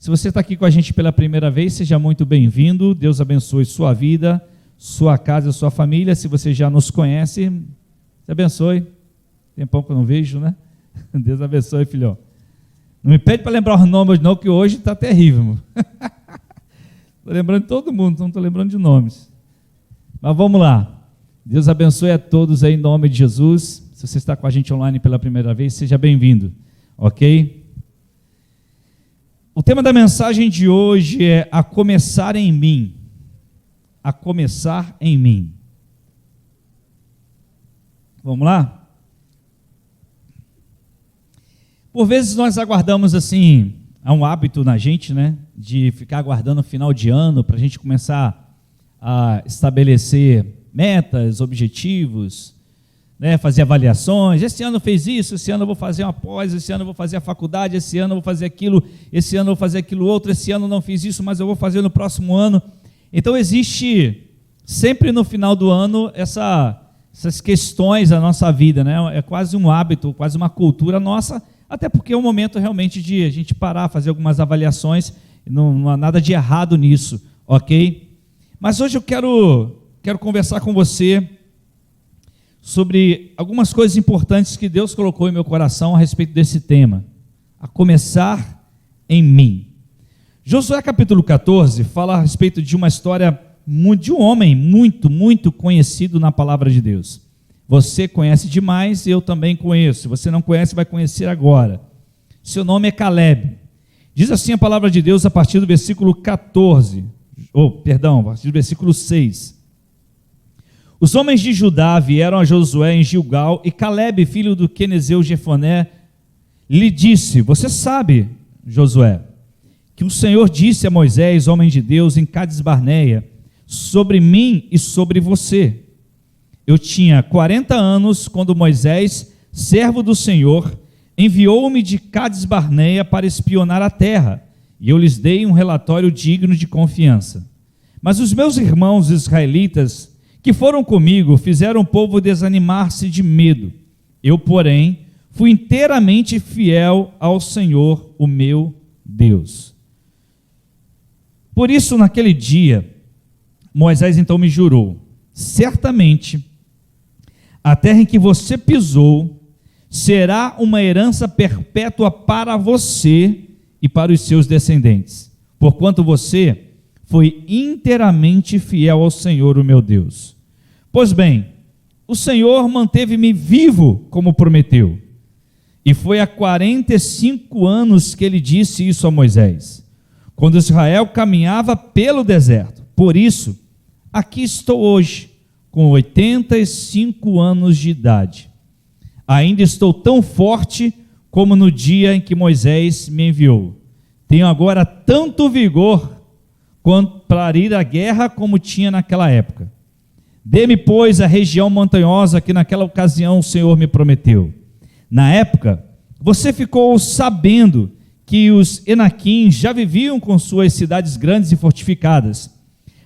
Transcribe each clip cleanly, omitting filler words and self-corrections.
Se você está aqui com a gente pela primeira vez, seja muito bem-vindo. Deus abençoe sua vida, sua casa, sua família. Se você já nos conhece, Deus abençoe. Tempão que eu não vejo, né? Deus abençoe, filhão. Não me pede para lembrar os nomes não, que hoje está terrível. Estou lembrando de todo mundo, não estou lembrando de nomes. Mas vamos lá. Deus abençoe a todos aí em nome de Jesus. Se você está com a gente online pela primeira vez, seja bem-vindo, ok? O tema da mensagem de hoje é a começar em mim. A começar em mim. Vamos lá? Por vezes nós aguardamos assim, há um hábito na gente, né? De ficar aguardando o final de ano para a gente começar a estabelecer metas, objetivos, né, fazer avaliações. Esse ano fez isso, esse ano eu vou fazer uma pós, esse ano eu vou fazer a faculdade, esse ano eu vou fazer aquilo, esse ano eu vou fazer aquilo outro, esse ano eu não fiz isso, mas eu vou fazer no próximo ano. Então existe sempre no final do ano essas questões da nossa vida, né? É quase um hábito, quase uma cultura nossa, até porque é um momento realmente de a gente parar, fazer algumas avaliações, não há nada de errado nisso, ok? Mas hoje eu quero conversar com você sobre algumas coisas importantes que Deus colocou em meu coração a respeito desse tema, a começar em mim. Josué capítulo 14 fala a respeito de uma história de um homem muito conhecido na palavra de Deus. Você conhece demais, eu também conheço. Se você não conhece, vai conhecer agora. Seu nome é Caleb. Diz assim a palavra de Deus a partir do versículo 14, a partir do versículo 6. Os homens de Judá vieram a Josué em Gilgal, e Caleb, filho do quenezeu Jefoné, lhe disse: Você sabe, Josué, que o Senhor disse a Moisés, homem de Deus, em Cades Barneia, sobre mim e sobre você. Eu tinha 40 anos quando Moisés, servo do Senhor, enviou-me de Cades Barneia para espionar a terra, e eu lhes dei um relatório digno de confiança. Mas os meus irmãos israelitas que foram comigo fizeram o povo desanimar-se de medo. Eu, porém, fui inteiramente fiel ao Senhor, o meu Deus. Por isso, naquele dia, Moisés então me jurou: certamente a terra em que você pisou será uma herança perpétua para você e para os seus descendentes, porquanto você foi inteiramente fiel ao Senhor, o meu Deus. Pois bem, o Senhor manteve-me vivo como prometeu, e foi há 45 anos que ele disse isso a Moisés, quando Israel caminhava pelo deserto. Por isso, aqui estou hoje, com 85 anos de idade. Ainda estou tão forte como no dia em que Moisés me enviou. Tenho agora tanto vigor para ir à guerra como tinha naquela época. Dê-me, pois, a região montanhosa que naquela ocasião o Senhor me prometeu. Na época, você ficou sabendo que os Enaquim já viviam com suas cidades grandes e fortificadas.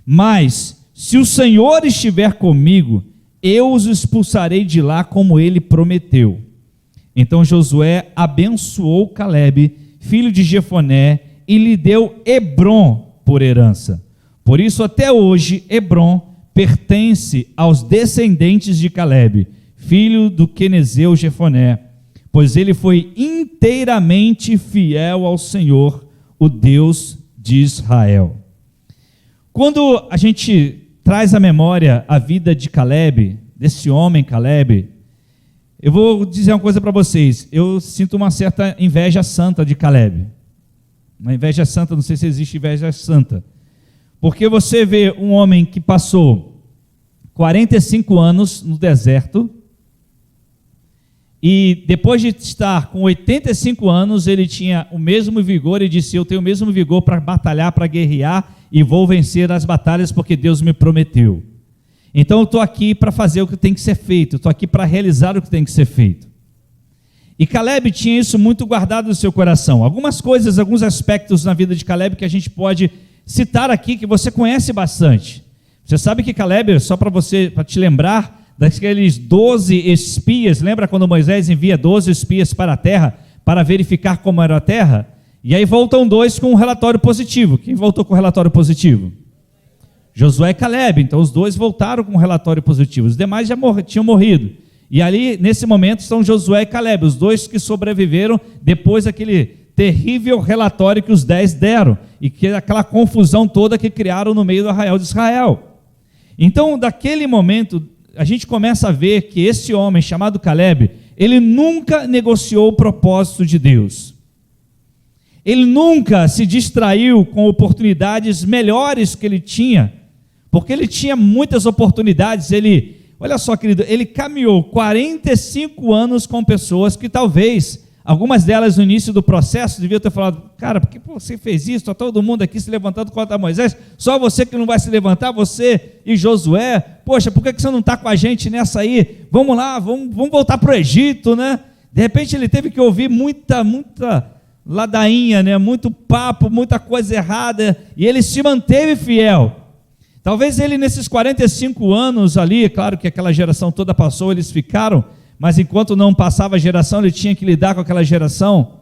Mas, se o Senhor estiver comigo, eu os expulsarei de lá como ele prometeu. Então Josué abençoou Caleb, filho de Jefoné, e lhe deu Hebrom por herança. Por isso, até hoje, Hebrom pertence aos descendentes de Caleb, filho do quenezeu Jefoné, pois ele foi inteiramente fiel ao Senhor, o Deus de Israel. Quando a gente traz à memória a vida de Caleb, desse homem Caleb, eu vou dizer uma coisa para vocês: eu sinto uma certa inveja santa de Caleb. Uma inveja santa, não sei se existe inveja santa, porque você vê um homem que passou 45 anos no deserto, e depois de estar com 85 anos, ele tinha o mesmo vigor e disse: eu tenho o mesmo vigor para batalhar, para guerrear, e vou vencer as batalhas porque Deus me prometeu. Então eu estou aqui para fazer o que tem que ser feito, estou aqui para realizar o que tem que ser feito. E Caleb tinha isso muito guardado no seu coração. Algumas coisas, alguns aspectos na vida de Caleb que a gente pode citar aqui, que você conhece bastante. Você sabe que Caleb, só para te lembrar, daqueles 12 espias, lembra quando Moisés envia 12 espias para a terra, para verificar como era a terra? E aí voltam dois com um relatório positivo. Quem voltou com o relatório positivo? Josué e Calebe. Então os dois voltaram com um relatório positivo. Os demais já tinham morrido. E ali, nesse momento, são Josué e Calebe, os dois que sobreviveram depois daquele terrível relatório que os 10 deram. E que aquela confusão toda que criaram no meio do arraial de Israel. Então, daquele momento, a gente começa a ver que esse homem chamado Calebe, ele nunca negociou o propósito de Deus. Ele nunca se distraiu com oportunidades melhores que ele tinha, porque ele tinha muitas oportunidades. Olha só, querido, ele caminhou 45 anos com pessoas que talvez, algumas delas no início do processo, deviam ter falado: cara, por que você fez isso? Está todo mundo aqui se levantando contra Moisés, só você que não vai se levantar, você e Josué. Poxa, por que você não está com a gente nessa aí? Vamos lá, vamos voltar para o Egito, né? De repente ele teve que ouvir muita ladainha, né? Muito papo, muita coisa errada, e ele se manteve fiel. Talvez ele, nesses 45 anos ali, claro que aquela geração toda passou, eles ficaram, mas enquanto não passava a geração, ele tinha que lidar com aquela geração,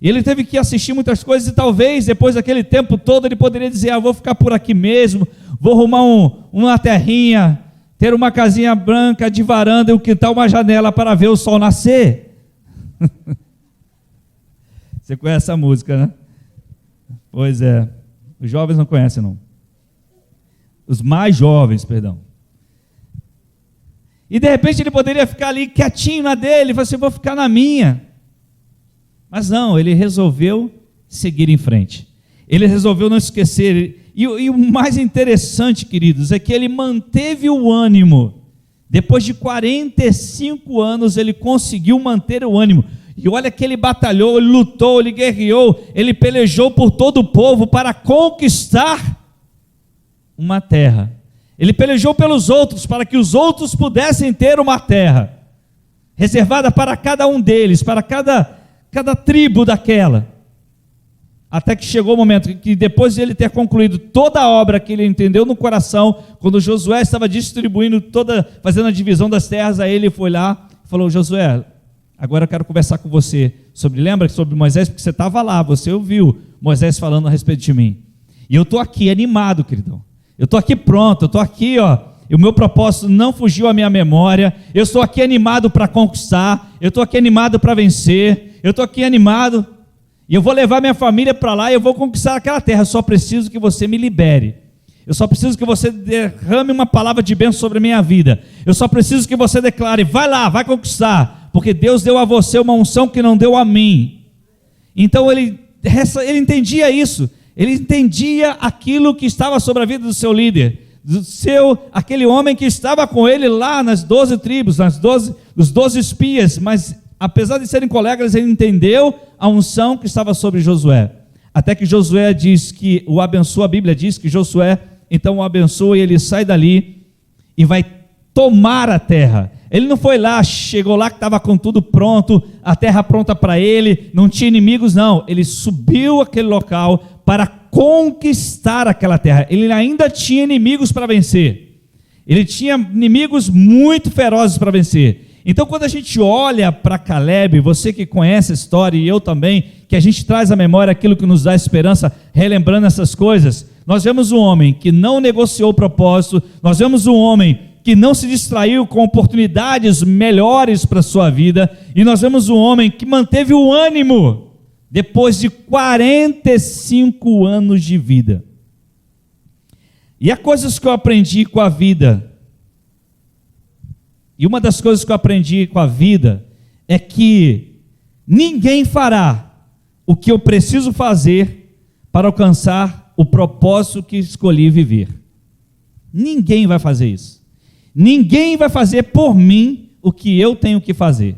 e ele teve que assistir muitas coisas, e talvez depois daquele tempo todo ele poderia dizer: vou ficar por aqui mesmo, vou arrumar uma terrinha, ter uma casinha branca de varanda e um quintal, uma janela para ver o sol nascer. Você conhece a música, né? Pois é, os jovens não conhecem não, os mais jovens, perdão. E de repente ele poderia ficar ali quietinho na dele, falar assim: vou ficar na minha. Mas não, ele resolveu seguir em frente. Ele resolveu não esquecer. E o mais interessante, queridos, é que ele manteve o ânimo. Depois de 45 anos, ele conseguiu manter o ânimo. E olha que ele batalhou, ele lutou, ele guerreou, ele pelejou por todo o povo para conquistar uma terra. Ele pelejou pelos outros, para que os outros pudessem ter uma terra reservada para cada um deles, para cada tribo daquela. Até que chegou o momento que, depois de ele ter concluído toda a obra que ele entendeu no coração, quando Josué estava distribuindo fazendo a divisão das terras, aí ele foi lá e falou: Josué, agora eu quero conversar com você lembra sobre Moisés, porque você estava lá, você ouviu Moisés falando a respeito de mim. E eu estou aqui animado, queridão. Eu estou aqui pronto, eu estou aqui, e o meu propósito não fugiu à minha memória. Eu estou aqui animado para conquistar, eu estou aqui animado para vencer, eu estou aqui animado, e eu vou levar minha família para lá, e eu vou conquistar aquela terra. Eu só preciso que você me libere, eu só preciso que você derrame uma palavra de bênção sobre a minha vida, eu só preciso que você declare: vai lá, vai conquistar, porque Deus deu a você uma unção que não deu a mim. Então ele entendia isso. Ele entendia aquilo que estava sobre a vida do seu líder, aquele homem que estava com ele lá nas 12 tribos, dos 12 espias, mas apesar de serem colegas, ele entendeu a unção que estava sobre Josué. Até que Josué diz que o abençoa, a Bíblia diz que Josué então o abençoa, e ele sai dali e vai tomar a terra. Ele não foi lá, chegou lá que estava com tudo pronto, a terra pronta para ele, não tinha inimigos, não. Ele subiu aquele local para conquistar aquela terra. Ele ainda tinha inimigos para vencer. Ele tinha inimigos muito ferozes para vencer. Então, quando a gente olha para Calebe, você que conhece a história, e eu também, que a gente traz à memória aquilo que nos dá esperança, relembrando essas coisas, nós vemos um homem que não negociou o propósito, nós vemos um homem que não se distraiu com oportunidades melhores para a sua vida, e nós vemos um homem que manteve o ânimo depois de 45 anos de vida. E há coisas que eu aprendi com a vida, e uma das coisas que eu aprendi com a vida é que ninguém fará o que eu preciso fazer para alcançar o propósito que escolhi viver. Ninguém vai fazer isso. Ninguém vai fazer por mim o que eu tenho que fazer.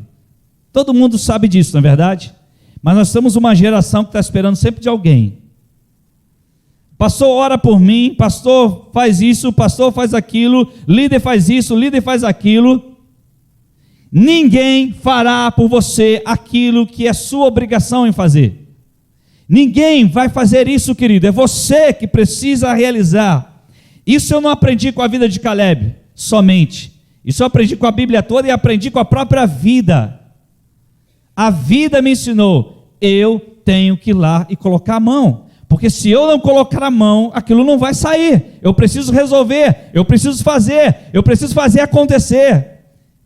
Todo mundo sabe disso, não é verdade? Mas nós temos uma geração que está esperando sempre de alguém. Pastor ora por mim, pastor faz isso, pastor faz aquilo, líder faz isso, líder faz aquilo. Ninguém fará por você aquilo que é sua obrigação em fazer. Ninguém vai fazer isso, querido, é você que precisa realizar. Isso eu não aprendi com a vida de Calebe somente, isso eu aprendi com a Bíblia toda e aprendi com a própria vida. A vida me ensinou, eu tenho que ir lá e colocar a mão. Porque se eu não colocar a mão, aquilo não vai sair. Eu preciso resolver, eu preciso fazer acontecer.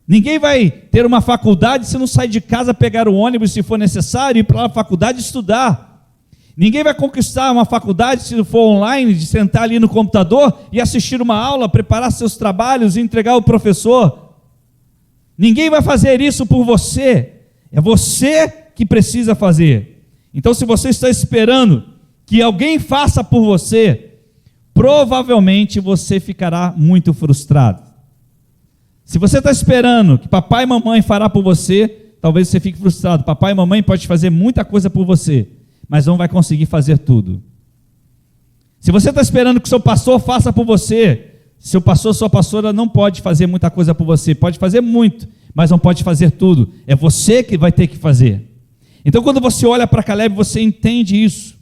Ninguém vai ter uma faculdade se não sair de casa, pegar o ônibus se for necessário, ir para a faculdade estudar. Ninguém vai conquistar uma faculdade se for online, de sentar ali no computador e assistir uma aula, preparar seus trabalhos e entregar ao professor. Ninguém vai fazer isso por você. É você que precisa fazer. Então, se você está esperando que alguém faça por você, provavelmente você ficará muito frustrado. Se você está esperando que papai e mamãe fará por você, talvez você fique frustrado. Papai e mamãe pode fazer muita coisa por você, mas não vai conseguir fazer tudo. Se você está esperando que seu pastor faça por você, seu pastor, sua pastora não pode fazer muita coisa por você, pode fazer muito, mas não pode fazer tudo. É você que vai ter que fazer. Então, quando você olha para Caleb, você entende isso.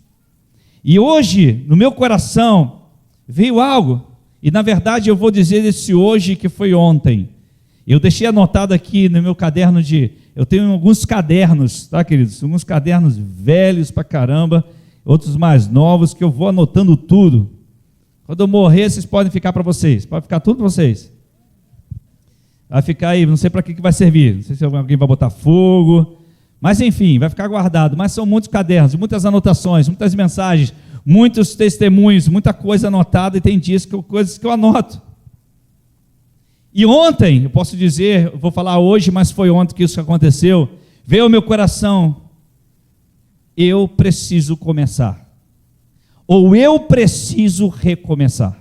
E hoje, no meu coração, veio algo, e na verdade eu vou dizer esse hoje que foi ontem. Eu deixei anotado aqui no meu caderno eu tenho alguns cadernos, tá, queridos? Alguns cadernos velhos pra caramba, outros mais novos, que eu vou anotando tudo. Quando eu morrer, vocês podem ficar para vocês, pode ficar tudo para vocês. Vai ficar aí, não sei para que vai servir, não sei se alguém vai botar fogo, mas enfim, vai ficar guardado. Mas são muitos cadernos, muitas anotações, muitas mensagens, muitos testemunhos, muita coisa anotada, e tem dias coisas que eu anoto. E ontem, eu posso dizer, eu vou falar hoje, mas foi ontem que isso aconteceu, veio ao meu coração, eu preciso começar, ou eu preciso recomeçar.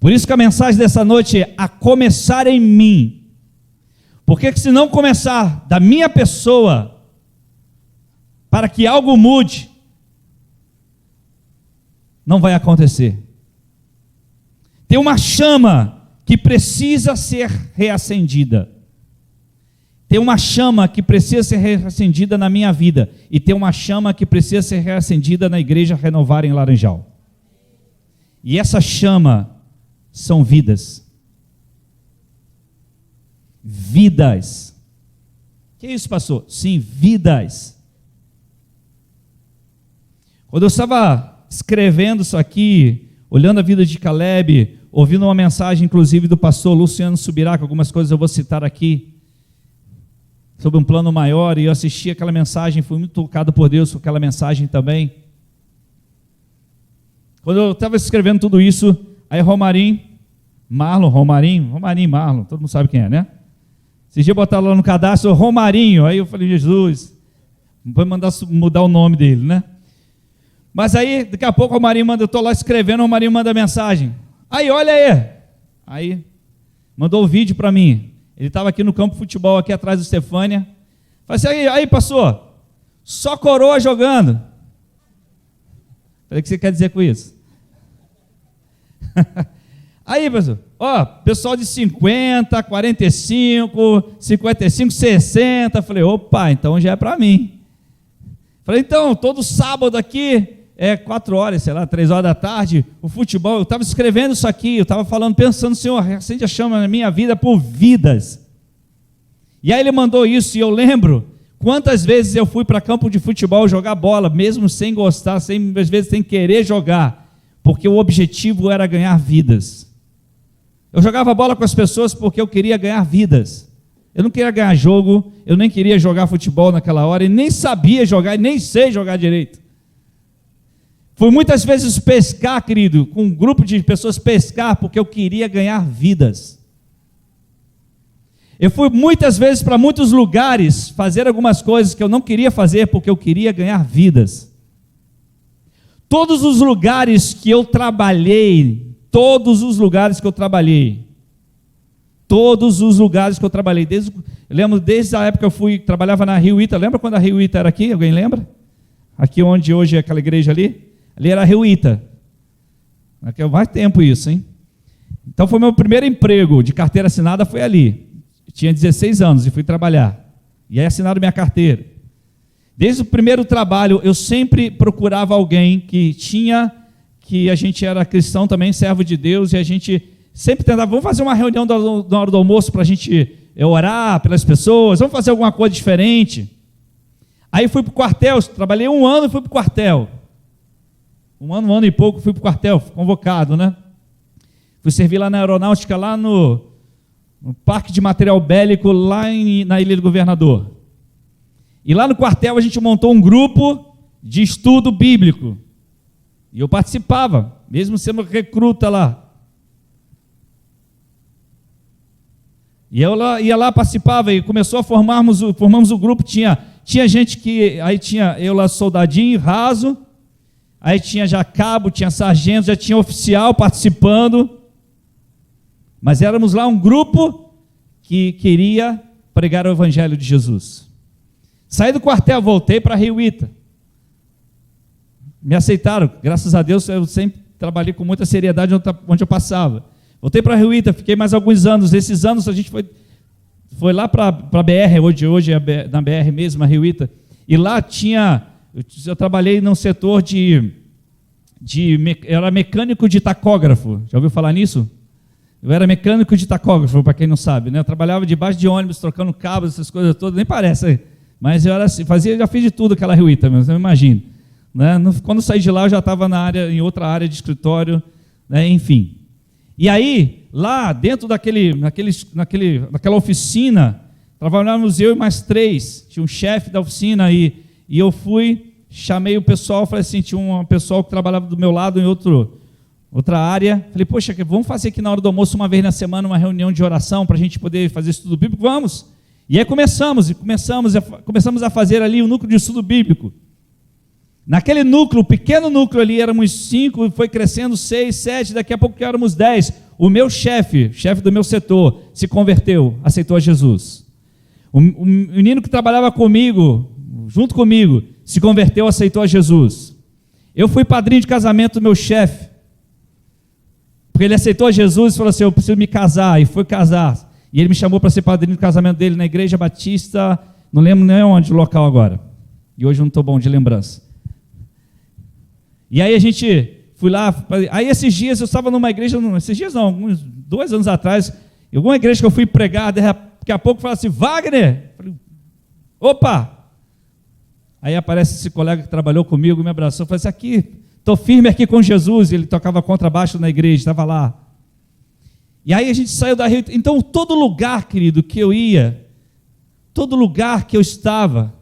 Por isso que a mensagem dessa noite é a começar em mim. Porque se não começar da minha pessoa, para que algo mude, não vai acontecer. Tem uma chama que precisa ser reacendida. Tem uma chama que precisa ser reacendida na minha vida. E tem uma chama que precisa ser reacendida na Igreja Renovar em Laranjal. E essa chama são vidas. Vidas. Que isso, pastor? Sim, vidas. Quando eu estava escrevendo isso aqui, olhando a vida de Caleb, ouvindo uma mensagem inclusive do pastor Luciano Subirá, que algumas coisas eu vou citar aqui, sobre um plano maior, e eu assisti aquela mensagem, fui muito tocado por Deus com aquela mensagem também. Quando eu estava escrevendo tudo isso, aí Marlon, todo mundo sabe quem é, né? Esse dia botaram lá no cadastro Romarinho, aí eu falei, Jesus, vai mandar mudar o nome dele, né? Mas aí, daqui a pouco o Romarinho manda, eu estou lá escrevendo, o Romarinho manda mensagem. Aí, olha aí. Aí, mandou o vídeo para mim. Ele estava aqui no campo de futebol, aqui atrás do Estefânia. Falei assim, aí pastor, só coroa jogando. Falei, o que você quer dizer com isso? Aí, pastor, pessoal de 50, 45, 55, 60. Falei, opa, então já é para mim. Falei, então, todo sábado aqui, 4 horas, 3 horas da tarde, o futebol, eu estava escrevendo isso aqui, eu estava falando, pensando, Senhor, acende a chama na minha vida por vidas. E aí ele mandou isso, e eu lembro quantas vezes eu fui para campo de futebol jogar bola, mesmo sem gostar, às vezes sem querer jogar, porque o objetivo era ganhar vidas. Eu jogava bola com as pessoas porque eu queria ganhar vidas. Eu não queria ganhar jogo, eu nem queria jogar futebol naquela hora, e nem sabia jogar, e nem sei jogar direito. Fui muitas vezes pescar, querido, com um grupo de pessoas pescar, porque eu queria ganhar vidas. Eu fui muitas vezes para muitos lugares fazer algumas coisas que eu não queria fazer, porque eu queria ganhar vidas. Todos os lugares que eu trabalhei, eu lembro desde a época que eu trabalhava na Rio Ita, lembra quando a Rio Ita era aqui? Alguém lembra? Aqui onde hoje é aquela igreja ali era a Rio Ita. Aqui é mais tempo isso, hein? Então foi meu primeiro emprego de carteira assinada, foi ali. Eu tinha 16 anos e fui trabalhar. E aí assinaram minha carteira. Desde o primeiro trabalho, eu sempre procurava alguém que a gente era cristão também, servo de Deus, e a gente sempre tentava, vamos fazer uma reunião na hora do almoço para a gente orar pelas pessoas, vamos fazer alguma coisa diferente. Aí fui para o quartel, trabalhei 1 ano e fui para o quartel. 1 ano e pouco fui para o quartel, convocado, né? Fui servir lá na aeronáutica, lá no Parque de Material Bélico, lá na Ilha do Governador. E lá no quartel a gente montou um grupo de estudo bíblico. E eu participava, mesmo sendo recruta lá. E eu ia lá, participava, e começou a formamos o grupo, tinha gente que, aí tinha eu lá soldadinho, raso, aí tinha já cabo, tinha sargento, já tinha oficial participando, mas éramos lá um grupo que queria pregar o evangelho de Jesus. Saí do quartel, voltei para Rio Ita, me aceitaram, graças a Deus eu sempre trabalhei com muita seriedade onde eu passava. Voltei para Rio Ita, fiquei mais alguns anos. Esses anos a gente foi lá para a BR, hoje é na BR mesmo, a Rio Ita. E lá eu trabalhei num setor eu era mecânico de tacógrafo. Já ouviu falar nisso? Eu era mecânico de tacógrafo, para quem não sabe, né? Eu trabalhava debaixo de ônibus, trocando cabos, essas coisas todas, nem parece. Mas eu era assim, já fiz de tudo aquela Rio Ita, eu imagino. Né? Quando saí de lá, eu já estava em outra área de escritório, né? Enfim. E aí, lá dentro daquela oficina, trabalhávamos eu e mais 3, tinha um chefe da oficina, e eu chamei o pessoal, falei assim, tinha um pessoal que trabalhava do meu lado em outra área, falei, poxa, vamos fazer aqui na hora do almoço, uma vez na semana, uma reunião de oração, para a gente poder fazer estudo bíblico, vamos. E aí começamos a fazer ali o núcleo de estudo bíblico. Naquele núcleo, pequeno núcleo ali, éramos 5, foi crescendo 6, 7, daqui a pouco éramos 10. O meu chefe do meu setor, se converteu, aceitou a Jesus. O menino que trabalhava comigo, junto comigo, se converteu, aceitou a Jesus. Eu fui padrinho de casamento do meu chefe, porque ele aceitou a Jesus e falou assim, eu preciso me casar, e foi casar. E ele me chamou para ser padrinho de casamento dele na Igreja Batista, não lembro nem onde, o local agora. E hoje eu não estou bom de lembrança. E aí a gente fui lá, aí esses dias eu estava numa igreja, alguns 2 anos atrás, em alguma igreja que eu fui pregar, daqui a pouco falaram assim, Wagner, falei, opa, aí aparece esse colega que trabalhou comigo, me abraçou, falei assim, estou firme aqui com Jesus, ele tocava contrabaixo na igreja, estava lá. E aí a gente saiu da Rio, então todo lugar, querido, que eu ia, todo lugar que eu estava,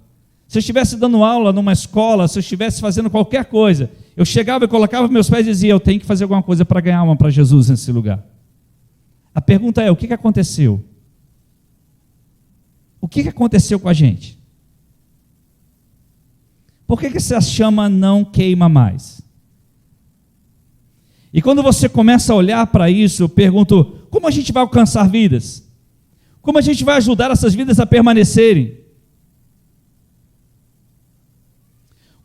se eu estivesse dando aula numa escola, se eu estivesse fazendo qualquer coisa, eu chegava e colocava meus pés e dizia, eu tenho que fazer alguma coisa para ganhar uma para Jesus nesse lugar. A pergunta é, o que aconteceu? O que aconteceu com a gente? Por que essa chama não queima mais? E quando você começa a olhar para isso, eu pergunto, como a gente vai alcançar vidas? Como a gente vai ajudar essas vidas a permanecerem?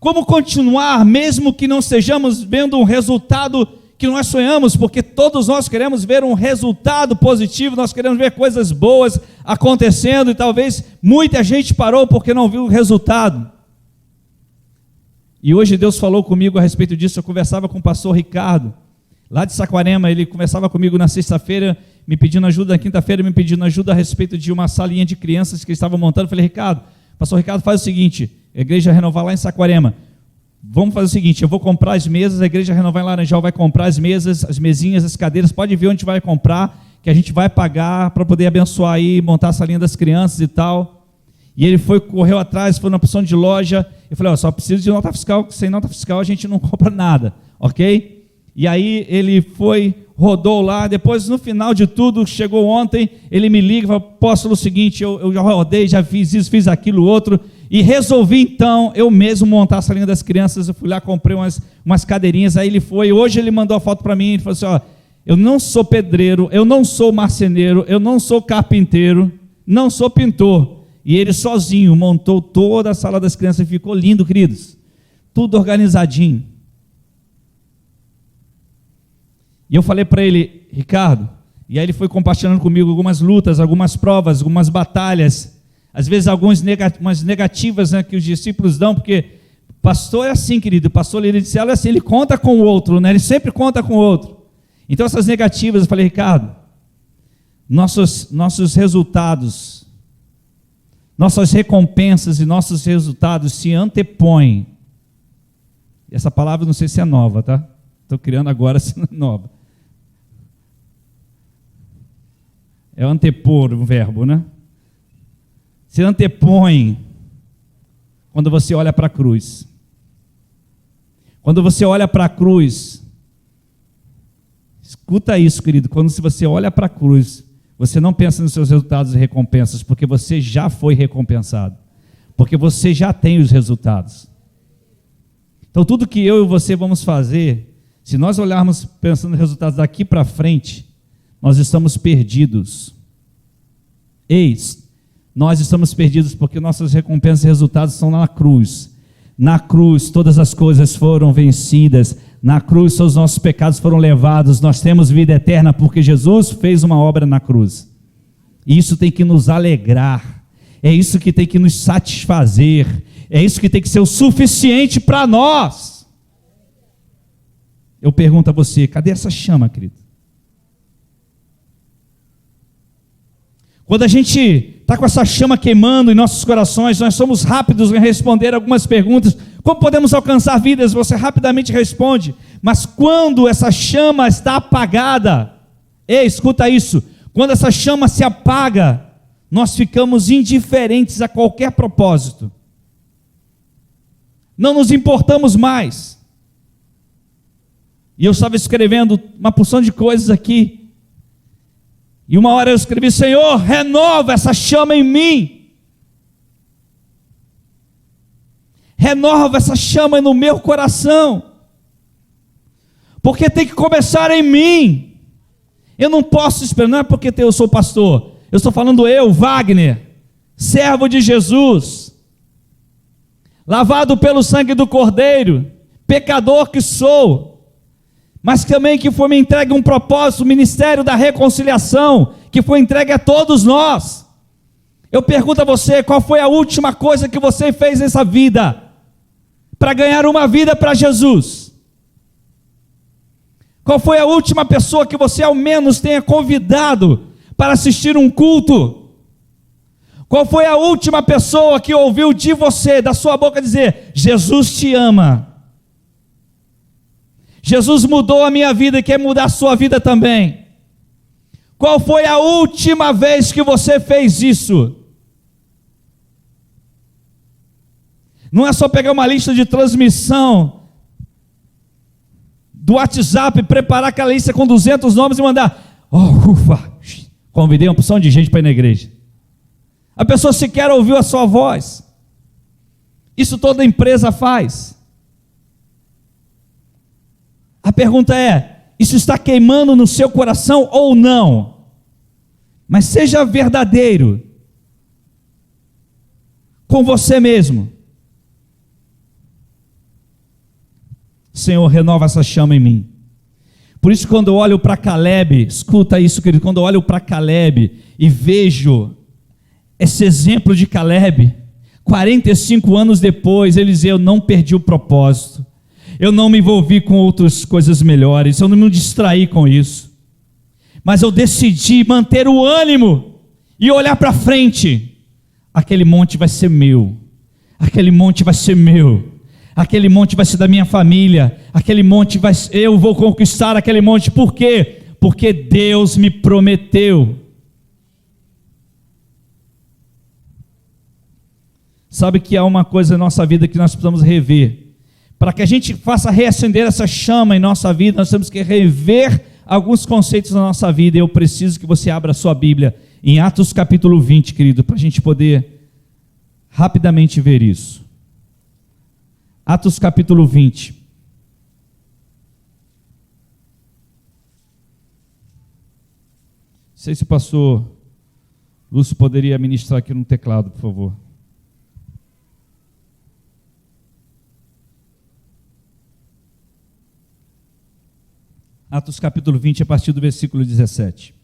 Como continuar, mesmo que não estejamos vendo um resultado que nós sonhamos, porque todos nós queremos ver um resultado positivo, nós queremos ver coisas boas acontecendo, e talvez muita gente parou porque não viu o resultado. E hoje Deus falou comigo a respeito disso. Eu conversava com o pastor Ricardo, lá de Saquarema, ele conversava comigo na sexta-feira, me pedindo ajuda, na quinta-feira me pedindo ajuda a respeito de uma salinha de crianças que ele estava montando. Eu falei, pastor Ricardo, faz o seguinte, a Igreja Renovar lá em Saquarema, vamos fazer o seguinte, eu vou comprar as mesas, a Igreja Renovar em Laranjal vai comprar as mesas, as mesinhas, as cadeiras, pode ver onde vai comprar, que a gente vai pagar para poder abençoar aí, montar a salinha das crianças e tal. E ele correu atrás, foi na opção de loja, eu falei, só preciso de nota fiscal, sem nota fiscal a gente não compra nada, ok? E aí ele rodou lá, depois no final de tudo, chegou ontem, ele me liga e fala, apóstolo, o seguinte, eu já rodei, já fiz isso, fiz aquilo, outro, e resolvi então, eu mesmo montar a salinha das crianças. Eu fui lá, comprei umas cadeirinhas, aí hoje ele mandou a foto para mim, ele falou assim, eu não sou pedreiro, eu não sou marceneiro, eu não sou carpinteiro, não sou pintor, e ele sozinho montou toda a sala das crianças, e ficou lindo, queridos, tudo organizadinho. E eu falei para ele, Ricardo, e aí ele foi compartilhando comigo algumas lutas, algumas provas, algumas batalhas, às vezes algumas negativas, né, que os discípulos dão, porque pastor é assim, querido, pastor lidencial é assim, ele conta com o outro, né, ele sempre conta com o outro. Então essas negativas, eu falei, Ricardo, nossos resultados nossas recompensas e nossos resultados se antepõem. Essa palavra não sei se é nova, tá? Estou criando agora, se não é nova. É antepor o verbo, né? Se antepõe quando você olha para a cruz. Quando você olha para a cruz, escuta isso, querido, quando você olha para a cruz, você não pensa nos seus resultados e recompensas, porque você já foi recompensado, porque você já tem os resultados. Então tudo que eu e você vamos fazer, se nós olharmos pensando nos resultados daqui para frente, nós estamos perdidos. Nós estamos perdidos porque nossas recompensas e resultados estão na cruz. Na cruz todas as coisas foram vencidas, na cruz todos os nossos pecados foram levados, nós temos vida eterna porque Jesus fez uma obra na cruz. E isso tem que nos alegrar, é isso que tem que nos satisfazer, é isso que tem que ser o suficiente para nós. Eu pergunto a você, cadê essa chama, querido? Quando a gente está com essa chama queimando em nossos corações, nós somos rápidos em responder algumas perguntas. Como podemos alcançar vidas? Você rapidamente responde. Mas quando essa chama está apagada, escuta isso, quando essa chama se apaga, nós ficamos indiferentes a qualquer propósito. Não nos importamos mais. E eu estava escrevendo uma porção de coisas aqui, e uma hora eu escrevi: Senhor, renova essa chama em mim. Renova essa chama no meu coração. Porque tem que começar em mim. Eu não posso esperar, não é porque eu sou pastor. Eu estou falando eu, Wagner, servo de Jesus, lavado pelo sangue do Cordeiro, pecador que sou, mas também que foi me entregue um propósito, o ministério da reconciliação, que foi entregue a todos nós. Eu pergunto a você, qual foi a última coisa que você fez nessa vida, para ganhar uma vida para Jesus? Qual foi a última pessoa que você ao menos tenha convidado para assistir um culto? Qual foi a última pessoa que ouviu de você, da sua boca, dizer: Jesus te ama? Jesus mudou a minha vida e quer mudar a sua vida também. Qual foi a última vez que você fez isso? Não é só pegar uma lista de transmissão do WhatsApp, preparar aquela lista com 200 nomes e mandar: ufa, convidei uma porção de gente para ir na igreja. A pessoa sequer ouviu a sua voz. Isso toda empresa faz. A pergunta é: isso está queimando no seu coração ou não? Mas seja verdadeiro com você mesmo. Senhor, renova essa chama em mim. Por isso, quando eu olho para Caleb, escuta isso, querido, quando eu olho para Caleb e vejo esse exemplo de Caleb, 45 anos depois, ele diz: eu não perdi o propósito, eu não me envolvi com outras coisas melhores, eu não me distraí com isso, mas eu decidi manter o ânimo e olhar para frente. Aquele monte vai ser meu, aquele monte vai ser meu, aquele monte vai ser da minha família, aquele monte vai, eu vou conquistar aquele monte. Por quê? Porque Deus me prometeu. Sabe que há uma coisa na nossa vida que nós precisamos rever. Para que a gente faça reacender essa chama em nossa vida, nós temos que rever alguns conceitos na nossa vida. Eu preciso que você abra a sua Bíblia em Atos capítulo 20, querido, para a gente poder rapidamente ver isso. Atos capítulo 20. Não sei se o pastor Lúcio poderia ministrar aqui no teclado, por favor. Atos capítulo 20, a partir do versículo 17.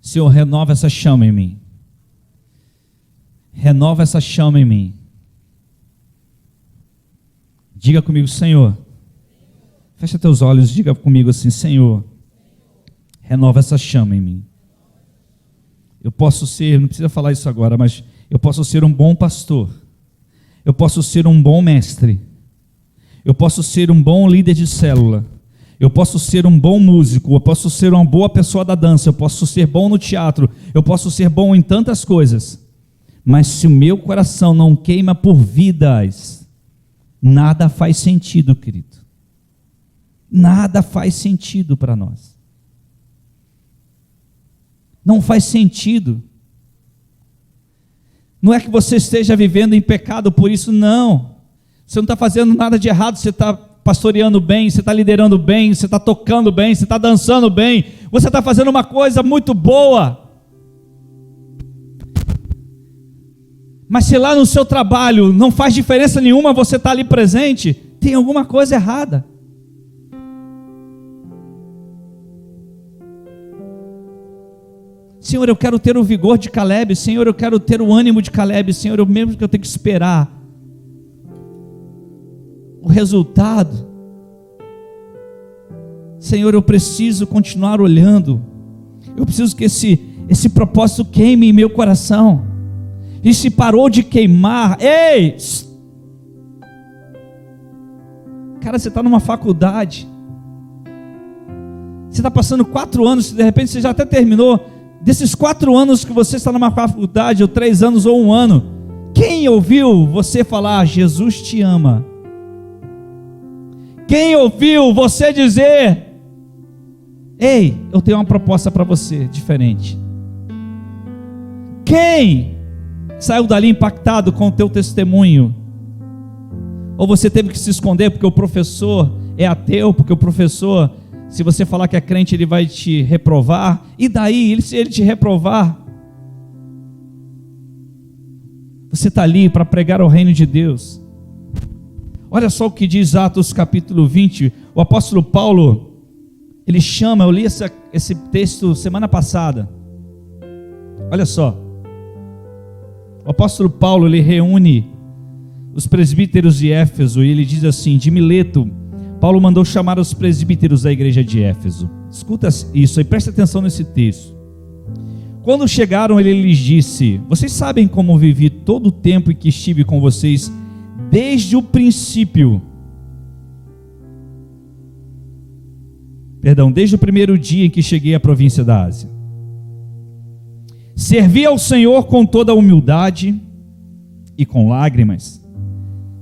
Senhor, renova essa chama em mim. Renova essa chama em mim. Diga comigo: Senhor. Fecha teus olhos, diga comigo assim: Senhor, renova essa chama em mim. Eu posso ser, não precisa falar isso agora, mas eu posso ser um bom pastor. Eu posso ser um bom mestre. Eu posso ser um bom líder de célula. Eu posso ser um bom músico. Eu posso ser uma boa pessoa da dança. Eu posso ser bom no teatro. Eu posso ser bom em tantas coisas. Mas se o meu coração não queima por vidas, nada faz sentido, querido. Nada faz sentido para nós. Não faz sentido. Não é que você esteja vivendo em pecado por isso, não. Você não está fazendo nada de errado, você está pastoreando bem, você está liderando bem, você está tocando bem, você está dançando bem, você está fazendo uma coisa muito boa. Mas se lá no seu trabalho não faz diferença nenhuma você estar ali presente, tem alguma coisa errada. Senhor, eu quero ter o vigor de Caleb. Senhor, eu quero ter o ânimo de Caleb. Senhor, eu mesmo que eu tenho que esperar o resultado. Senhor, eu preciso continuar olhando. Eu preciso que esse propósito queime em meu coração. E se parou de queimar, ei! Cara, você está numa faculdade. Você está passando 4 anos, de repente você já até terminou. Desses 4 anos que você está numa faculdade, ou 3 anos, ou 1 ano, quem ouviu você falar, Jesus te ama? Quem ouviu você dizer, ei, eu tenho uma proposta para você, diferente? Quem saiu dali impactado com o teu testemunho? Ou você teve que se esconder porque o professor é ateu, porque o professor, se você falar que é crente, ele vai te reprovar, e daí, se ele te reprovar, você está ali para pregar o reino de Deus. Olha só o que diz Atos capítulo 20, o apóstolo Paulo, ele chama, eu li esse texto semana passada, olha só, o apóstolo Paulo, ele reúne os presbíteros de Éfeso, e ele diz assim, de Mileto, Paulo mandou chamar os presbíteros da igreja de Éfeso. Escuta isso e presta atenção nesse texto. Quando chegaram, ele lhes disse, vocês sabem como vivi todo o tempo em que estive com vocês, desde o princípio, desde o primeiro dia em que cheguei à província da Ásia. Servi ao Senhor com toda a humildade e com lágrimas,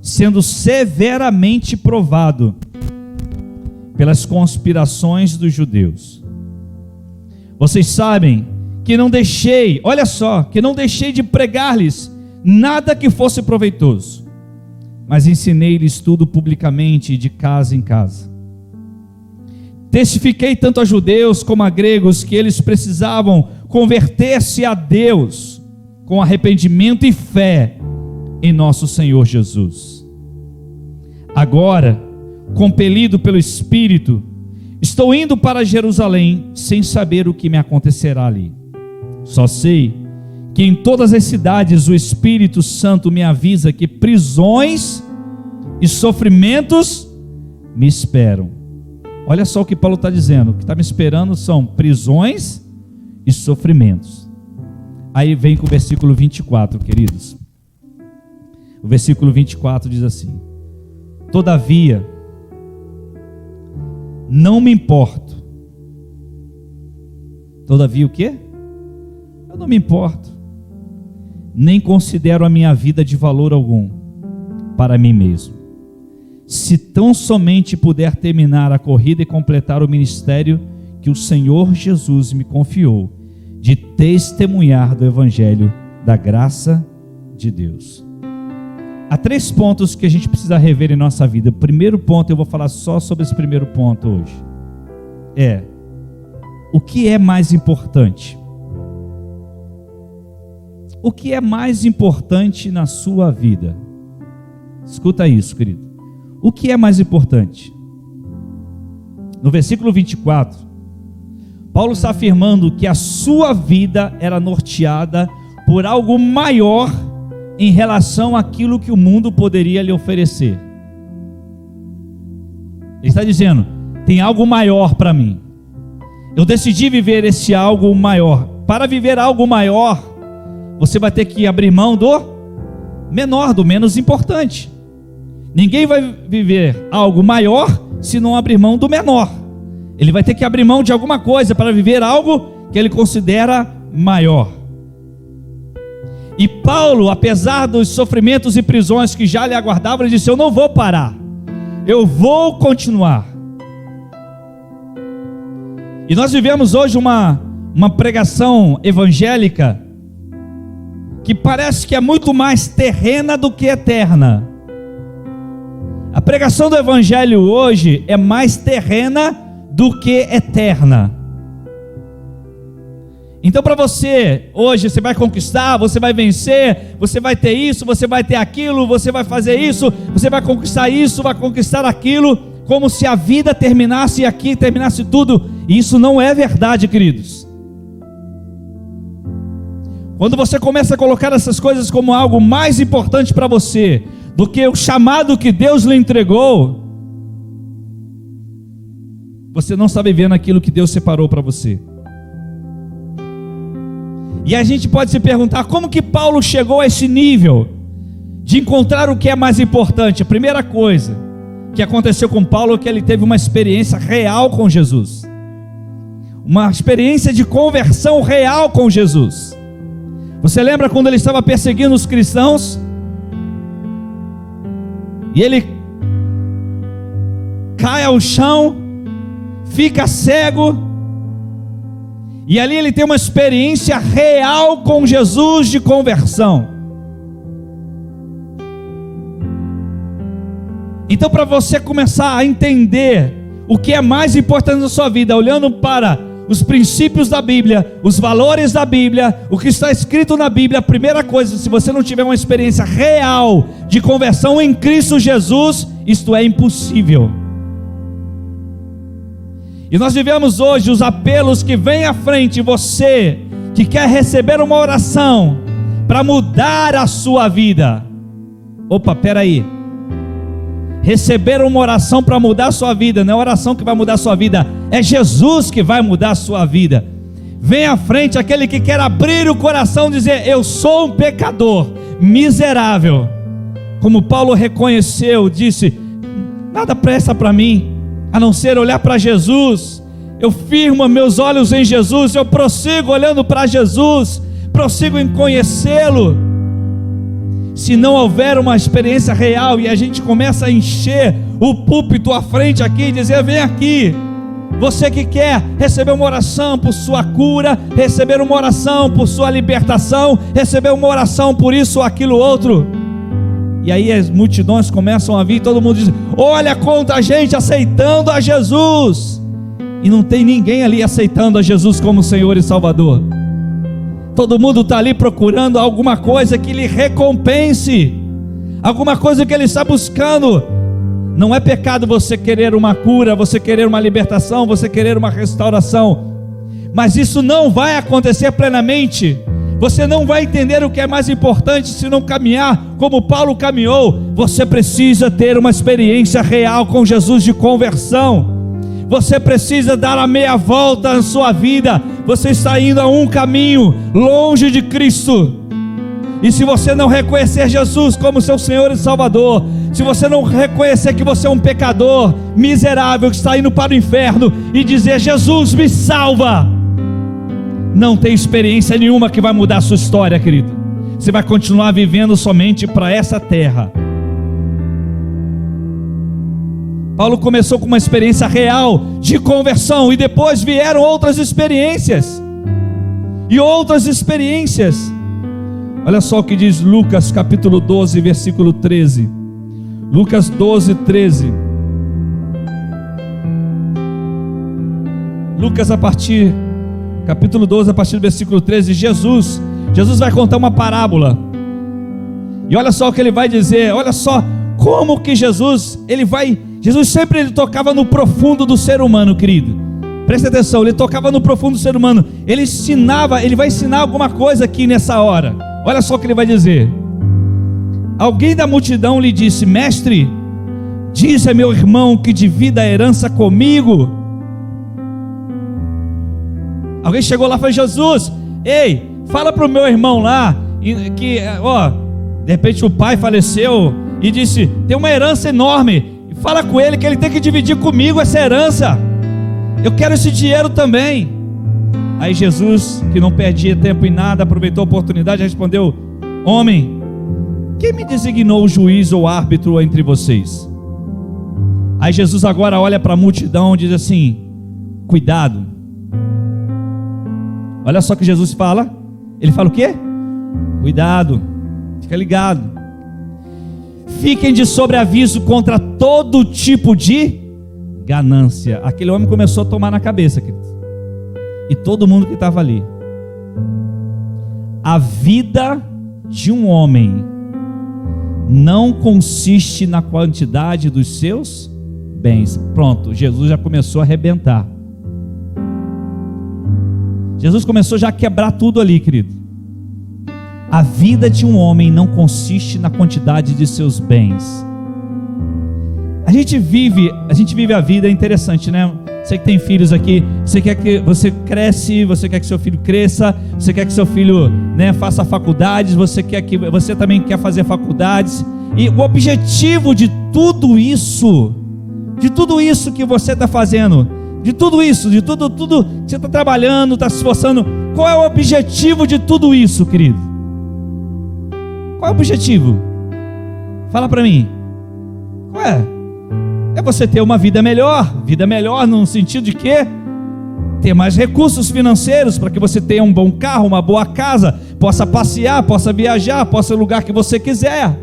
sendo severamente provado pelas conspirações dos judeus. Vocês sabem que não deixei, olha só, que não deixei de pregar-lhes nada que fosse proveitoso, mas ensinei-lhes tudo publicamente, de casa em casa. Testifiquei tanto a judeus como a gregos que eles precisavam converter-se a Deus com arrependimento e fé em nosso Senhor Jesus. Agora, compelido pelo Espírito, estou indo para Jerusalém sem saber o que me acontecerá ali. Só sei que em todas as cidades o Espírito Santo me avisa que prisões e sofrimentos me esperam. Olha só o que Paulo está dizendo, o que está me esperando são prisões e sofrimentos. Aí vem com o versículo 24, queridos. O versículo 24 diz assim, todavia, não me importo. Todavia o quê? Eu não me importo, nem considero a minha vida de valor algum para mim mesmo, se tão somente puder terminar a corrida e completar o ministério que o Senhor Jesus me confiou, de testemunhar do Evangelho da graça de Deus. Há 3 pontos que a gente precisa rever em nossa vida. O primeiro ponto, eu vou falar só sobre esse primeiro ponto hoje, é o que é mais importante? O que é mais importante na sua vida? Escuta isso, querido. O que é mais importante? No versículo 24, Paulo está afirmando que a sua vida era norteada por algo maior em relação àquilo que o mundo poderia lhe oferecer. Ele está dizendo, tem algo maior para mim. Eu decidi viver esse algo maior. para viver algo maior, você vai ter que abrir mão do menor, do menos importante. Ninguém vai viver algo maior se não abrir mão do menor. Ele vai ter que abrir mão de alguma coisa para viver algo que ele considera maior. E Paulo, apesar dos sofrimentos e prisões que já lhe aguardavam, ele disse: eu não vou parar, eu vou continuar. E nós vivemos hoje uma pregação evangélica que parece que é muito mais terrena do que eterna. A pregação do evangelho hoje é mais terrena do que eterna. Então, para você, hoje você vai conquistar, você vai vencer, você vai ter isso, você vai ter aquilo, você vai fazer isso, você vai conquistar isso, vai conquistar aquilo, como se a vida terminasse aqui, terminasse tudo. E isso não é verdade, queridos. Quando você começa a colocar essas coisas como algo mais importante para você do que o chamado que Deus lhe entregou, você não está vivendo aquilo que Deus separou para você. E a gente pode se perguntar: como que Paulo chegou a esse nível de encontrar o que é mais importante? A primeira coisa que aconteceu com Paulo é que ele teve uma experiência real com Jesus, uma experiência de conversão real com Jesus. Você lembra quando ele estava perseguindo os cristãos? E ele cai ao chão, fica cego, e ali ele tem uma experiência real com Jesus de conversão. Então, para você começar a entender o que é mais importante na sua vida, olhando para os princípios da Bíblia, os valores da Bíblia, o que está escrito na Bíblia, a primeira coisa, se você não tiver uma experiência real de conversão em Cristo Jesus, isto é impossível. E nós vivemos hoje os apelos que vêm à frente. Você que quer receber uma oração para mudar a sua vida, opa, peraí, receber uma oração para mudar a sua vida, não é a oração que vai mudar a sua vida, é Jesus que vai mudar a sua vida. Vem à frente aquele que quer abrir o coração e dizer: eu sou um pecador, miserável. Como Paulo reconheceu, disse: nada presta para mim, a não ser olhar para Jesus. Eu firmo meus olhos em Jesus, eu prossigo olhando para Jesus, prossigo em conhecê-lo. Se não houver uma experiência real e a gente começa a encher o púlpito à frente aqui e dizer: vem aqui, você que quer receber uma oração por sua cura, receber uma oração por sua libertação, receber uma oração por isso ou aquilo outro. E aí as multidões começam a vir, todo mundo diz: olha quanta gente aceitando a Jesus. E não tem ninguém ali aceitando a Jesus como Senhor e Salvador. Todo mundo está ali procurando alguma coisa que lhe recompense, alguma coisa que ele está buscando. Não é pecado você querer uma cura, você querer uma libertação, você querer uma restauração, mas isso não vai acontecer plenamente. Você não vai entender o que é mais importante se não caminhar como Paulo caminhou. Você precisa ter uma experiência real com Jesus de conversão. Você precisa dar a meia volta na sua vida. Você está indo a um caminho longe de Cristo. E se você não reconhecer Jesus como seu Senhor e Salvador, se você não reconhecer que você é um pecador miserável que está indo para o inferno e dizer: Jesus me salva, não tem experiência nenhuma que vai mudar a sua história, querido. Você vai continuar vivendo somente para essa terra. Paulo começou com uma experiência real de conversão, e depois vieram outras experiências, e outras experiências. Olha só o que diz Lucas capítulo 12, versículo 13. Lucas 12, 13. Lucas capítulo 12, a partir do versículo 13. Jesus vai contar uma parábola, e olha só o que ele vai dizer. Olha só como que Jesus sempre tocava no profundo do ser humano, querido. Presta atenção, ele tocava no profundo do ser humano. Ele vai ensinar alguma coisa aqui nessa hora. Olha só o que ele vai dizer. Alguém da multidão lhe disse: mestre, diz a meu irmão que divida a herança comigo. Alguém chegou lá e falou: Jesus, Ei, fala para o meu irmão lá, que, de repente o pai faleceu e disse, tem uma herança enorme, fala com ele que ele tem que dividir comigo essa herança, eu quero esse dinheiro também. Aí Jesus, que não perdia tempo em nada, aproveitou a oportunidade e respondeu, homem, quem me designou o juiz ou árbitro entre vocês? Aí Jesus agora olha para a multidão e diz assim, cuidado. Olha só que Jesus fala, ele fala o quê? Cuidado, fica ligado. Fiquem de sobreaviso contra todo tipo de ganância. Aquele homem começou a tomar na cabeça, querido. E todo mundo que estava ali. A vida de um homem não consiste na quantidade dos seus bens. Pronto, Jesus já começou a arrebentar. Jesus começou já a quebrar tudo ali, querido. A vida de um homem não consiste na quantidade de seus bens. A gente vive a vida, é interessante, né? Você que tem filhos aqui, você quer que você cresce, você quer que seu filho cresça, você quer que seu filho, faça faculdades, você também quer fazer faculdades. E o objetivo de tudo isso que você está fazendo, de tudo que você está trabalhando, está se esforçando, qual é o objetivo de tudo isso, querido? Qual é o objetivo? Fala para mim. Qual é? É você ter uma vida melhor no sentido de quê? Ter mais recursos financeiros para que você tenha um bom carro, uma boa casa, possa passear, possa viajar, possa ir ao lugar que você quiser.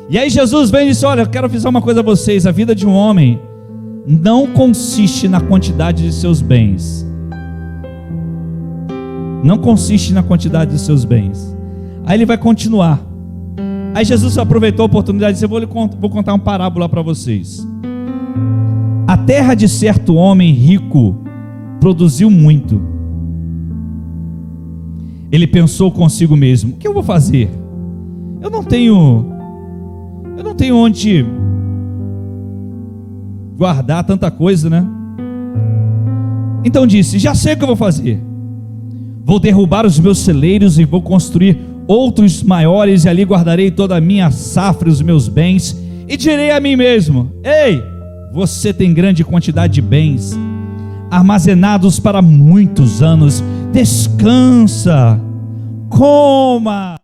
E aí Jesus vem e diz, olha, eu quero avisar uma coisa a vocês, a vida de um homem não consiste na quantidade de seus bens. Não consiste na quantidade de seus bens. Aí ele vai continuar. Aí Jesus aproveitou a oportunidade e disse, vou contar uma parábola para vocês. A terra de certo homem rico produziu muito. Ele pensou consigo mesmo, o que eu vou fazer? Eu não tenho onde guardar tanta coisa, né? Então disse, já sei o que eu vou fazer. Vou derrubar os meus celeiros e vou construir outros maiores, e ali guardarei toda a minha safra e os meus bens, e direi a mim mesmo, ei, você tem grande quantidade de bens, armazenados para muitos anos, descansa, coma.